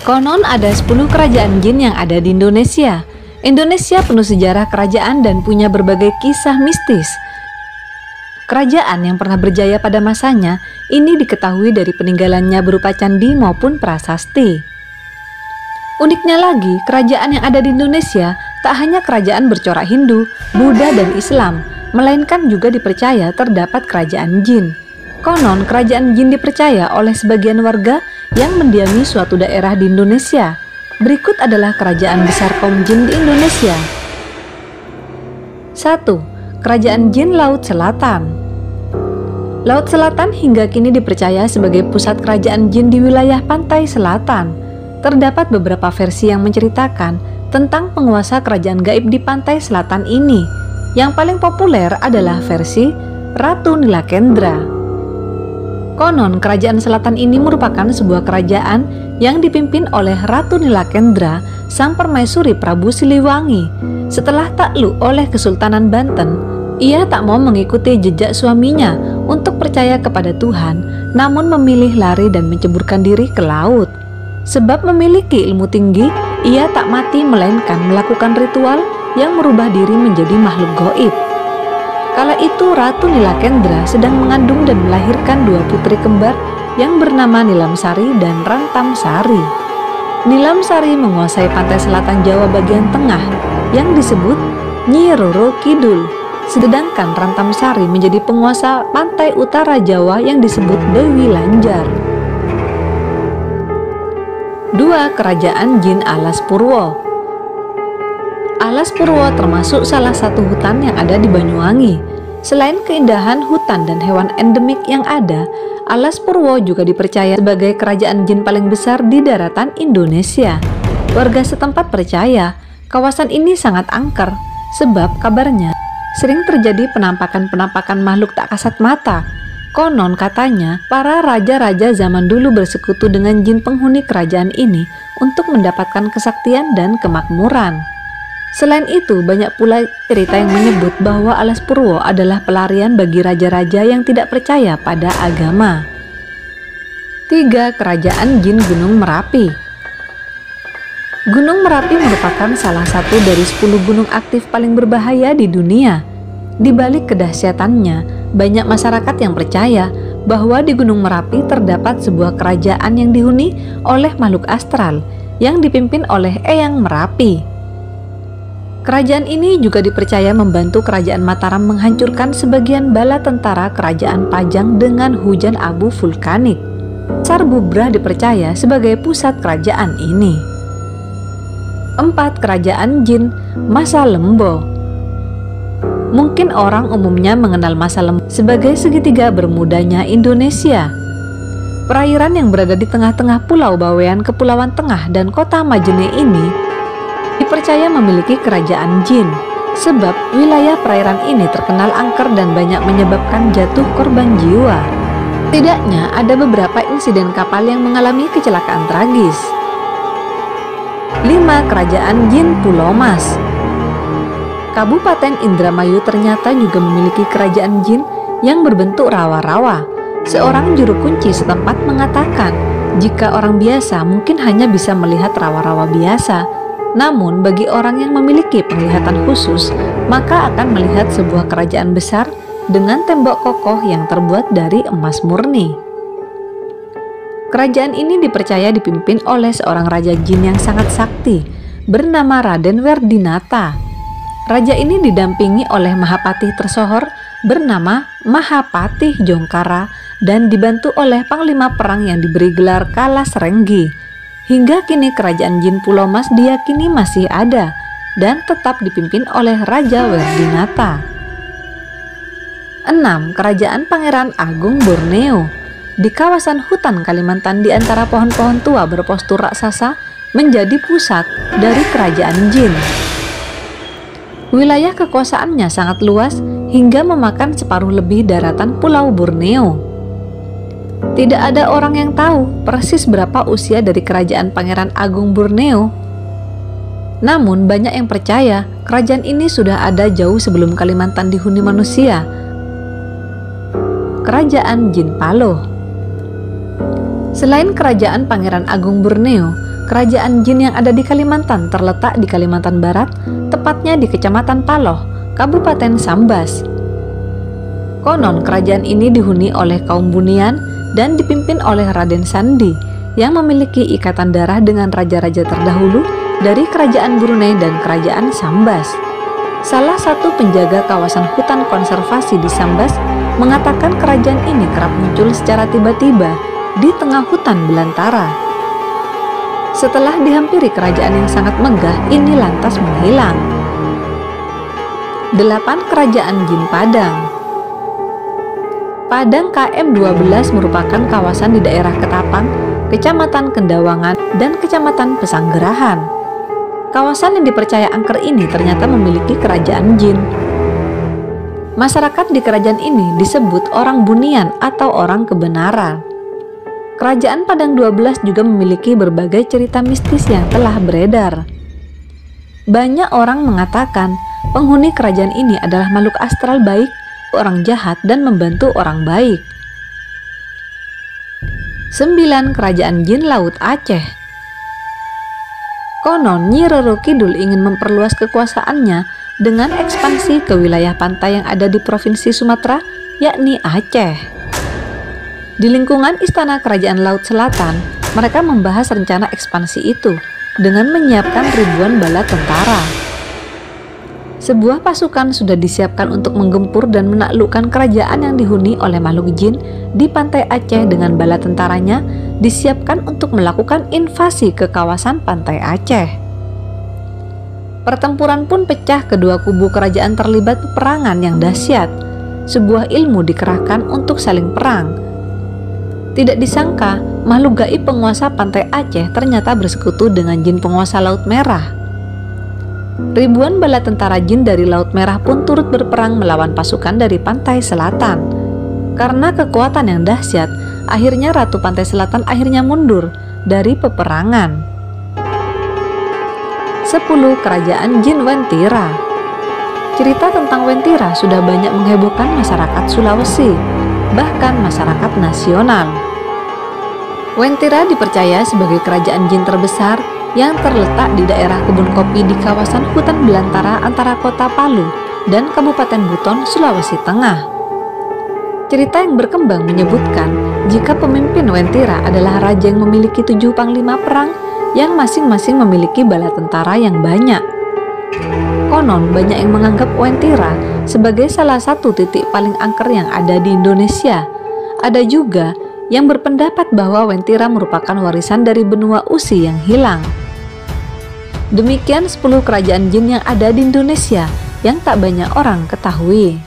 Konon ada 10 kerajaan jin yang ada di Indonesia. Indonesia penuh sejarah kerajaan dan punya berbagai kisah mistis. Kerajaan yang pernah berjaya pada masanya ini diketahui dari peninggalannya berupa candi maupun prasasti. Uniknya lagi, kerajaan yang ada di Indonesia tak hanya kerajaan bercorak Hindu, Buddha, dan Islam, melainkan juga dipercaya terdapat kerajaan jin. Konon kerajaan jin dipercaya oleh sebagian warga yang mendiami suatu daerah di Indonesia. Berikut adalah kerajaan besar kaum jin di Indonesia. 1. Kerajaan Jin Laut Selatan. Laut Selatan hingga kini dipercaya sebagai pusat kerajaan jin di wilayah pantai selatan. Terdapat beberapa versi yang menceritakan tentang penguasa kerajaan gaib di pantai selatan ini. Yang paling populer adalah versi Ratu Nilakendra. Konon kerajaan selatan ini merupakan sebuah kerajaan yang dipimpin oleh Ratu Nilakendra, sang permaisuri Prabu Siliwangi. Setelah takluk oleh Kesultanan Banten, ia tak mau mengikuti jejak suaminya untuk percaya kepada Tuhan, namun memilih lari dan menceburkan diri ke laut. Sebab memiliki ilmu tinggi, ia tak mati melainkan melakukan ritual yang merubah diri menjadi makhluk gaib. Kala itu Ratu Nilakendra sedang mengandung dan melahirkan 2 putri kembar yang bernama Nilamsari dan Rantamsari. Nilamsari menguasai pantai selatan Jawa bagian tengah yang disebut Nyi Roro Kidul, sedangkan Rantamsari menjadi penguasa pantai utara Jawa yang disebut Dewi Lanjar. 2. Kerajaan Jin Alas Purwo. Alas Purwo termasuk salah satu hutan yang ada di Banyuwangi. Selain keindahan hutan dan hewan endemik yang ada, Alas Purwo juga dipercaya sebagai kerajaan jin paling besar di daratan Indonesia. Warga setempat percaya kawasan ini sangat angker, sebab kabarnya sering terjadi penampakan-penampakan makhluk tak kasat mata. Konon katanya, para raja-raja zaman dulu bersekutu dengan jin penghuni kerajaan ini untuk mendapatkan kesaktian dan kemakmuran. Selain itu, banyak pula cerita yang menyebut bahwa Alas Purwo adalah pelarian bagi raja-raja yang tidak percaya pada agama. 3. Kerajaan Jin Gunung Merapi. Gunung Merapi merupakan salah satu dari 10 gunung aktif paling berbahaya di dunia. Di balik kedahsyatannya, banyak masyarakat yang percaya bahwa di Gunung Merapi terdapat sebuah kerajaan yang dihuni oleh makhluk astral yang dipimpin oleh Eyang Merapi. Kerajaan ini juga dipercaya membantu kerajaan Mataram menghancurkan sebagian bala tentara kerajaan Pajang dengan hujan abu vulkanik. Sarbubrah dipercaya sebagai pusat kerajaan ini. 4. Kerajaan Jin Masa Lembo. Mungkin orang umumnya mengenal Masa Lembo sebagai segitiga bermudanya Indonesia. Perairan yang berada di tengah-tengah Pulau Bawean, Kepulauan Tengah, dan Kota Majene ini dipercaya memiliki kerajaan jin, sebab wilayah perairan ini terkenal angker dan banyak menyebabkan jatuh korban jiwa. Setidaknya ada beberapa insiden kapal yang mengalami kecelakaan tragis. 5. Kerajaan Jin Pulau Mas. Kabupaten Indramayu ternyata juga memiliki kerajaan jin yang berbentuk rawa-rawa. Seorang juru kunci setempat mengatakan, jika orang biasa mungkin hanya bisa melihat rawa-rawa biasa, namun bagi orang yang memiliki penglihatan khusus, maka akan melihat sebuah kerajaan besar dengan tembok kokoh yang terbuat dari emas murni. Kerajaan ini dipercaya dipimpin oleh seorang raja jin yang sangat sakti, bernama Raden Werdinata. Raja ini didampingi oleh Mahapatih tersohor bernama Mahapatih Jongkara dan dibantu oleh panglima perang yang diberi gelar Kalas Renggi. Hingga kini kerajaan Jin Pulau Mas diyakini masih ada dan tetap dipimpin oleh Raja Werdinata. 6. Kerajaan Pangeran Agung Borneo. Di kawasan hutan Kalimantan di antara pohon-pohon tua berpostur raksasa menjadi pusat dari kerajaan jin. Wilayah kekuasaannya sangat luas hingga memakan separuh lebih daratan Pulau Borneo. Tidak ada orang yang tahu persis berapa usia dari kerajaan Pangeran Agung Borneo. Namun banyak yang percaya kerajaan ini sudah ada jauh sebelum Kalimantan dihuni manusia. Kerajaan Jin Paloh. Selain kerajaan Pangeran Agung Borneo, Kerajaan jin yang ada di Kalimantan terletak di Kalimantan Barat, tepatnya di Kecamatan Paloh, Kabupaten Sambas. Konon kerajaan ini dihuni oleh kaum Bunian dan dipimpin oleh Raden Sandi yang memiliki ikatan darah dengan raja-raja terdahulu dari Kerajaan Brunei dan Kerajaan Sambas. Salah satu penjaga kawasan hutan konservasi di Sambas mengatakan kerajaan ini kerap muncul secara tiba-tiba di tengah hutan belantara. Setelah dihampiri kerajaan yang sangat megah, ini lantas menghilang. 8. Kerajaan Jin Padang. Padang KM12 merupakan kawasan di daerah Ketapang, Kecamatan Kendawangan, dan Kecamatan Pesanggerahan. Kawasan yang dipercaya angker ini ternyata memiliki kerajaan jin. Masyarakat di kerajaan ini disebut orang Bunian atau orang kebenaran. Kerajaan Padang 12 juga memiliki berbagai cerita mistis yang telah beredar. Banyak orang mengatakan penghuni kerajaan ini adalah makhluk astral baik, orang jahat, dan membantu orang baik. 9. Kerajaan Jin Laut Aceh. Konon Nyi Roro Kidul ingin memperluas kekuasaannya dengan ekspansi ke wilayah pantai yang ada di Provinsi Sumatera, yakni Aceh. Di lingkungan Istana Kerajaan Laut Selatan, mereka membahas rencana ekspansi itu dengan menyiapkan ribuan bala tentara. Sebuah pasukan sudah disiapkan untuk menggempur dan menaklukkan kerajaan yang dihuni oleh makhluk jin di pantai Aceh dengan bala tentaranya disiapkan untuk melakukan invasi ke kawasan pantai Aceh. Pertempuran pun pecah, kedua kubu kerajaan terlibat peperangan yang dahsyat. Sebuah ilmu dikerahkan untuk saling perang. Tidak disangka, makhluk gaib penguasa pantai Aceh ternyata bersekutu dengan jin penguasa Laut Merah. Ribuan bala tentara jin dari Laut Merah pun turut berperang melawan pasukan dari pantai selatan. Karena kekuatan yang dahsyat, akhirnya Ratu Pantai Selatan akhirnya mundur dari peperangan. 10. Kerajaan Jin Wentira. Cerita tentang Wentira sudah banyak menghebohkan masyarakat Sulawesi, bahkan masyarakat nasional. Wentira dipercaya sebagai kerajaan jin terbesar yang terletak di daerah kebun kopi di kawasan hutan belantara antara kota Palu dan Kabupaten Buton, Sulawesi Tengah. Cerita yang berkembang menyebutkan jika pemimpin Wentira adalah raja yang memiliki 7 panglima perang yang masing-masing memiliki bala tentara yang banyak. Konon banyak yang menganggap Wentira sebagai salah satu titik paling angker yang ada di Indonesia. Ada juga yang berpendapat bahwa Wentira merupakan warisan dari benua Usi yang hilang. Demikian 10 kerajaan jin yang ada di Indonesia yang tak banyak orang ketahui.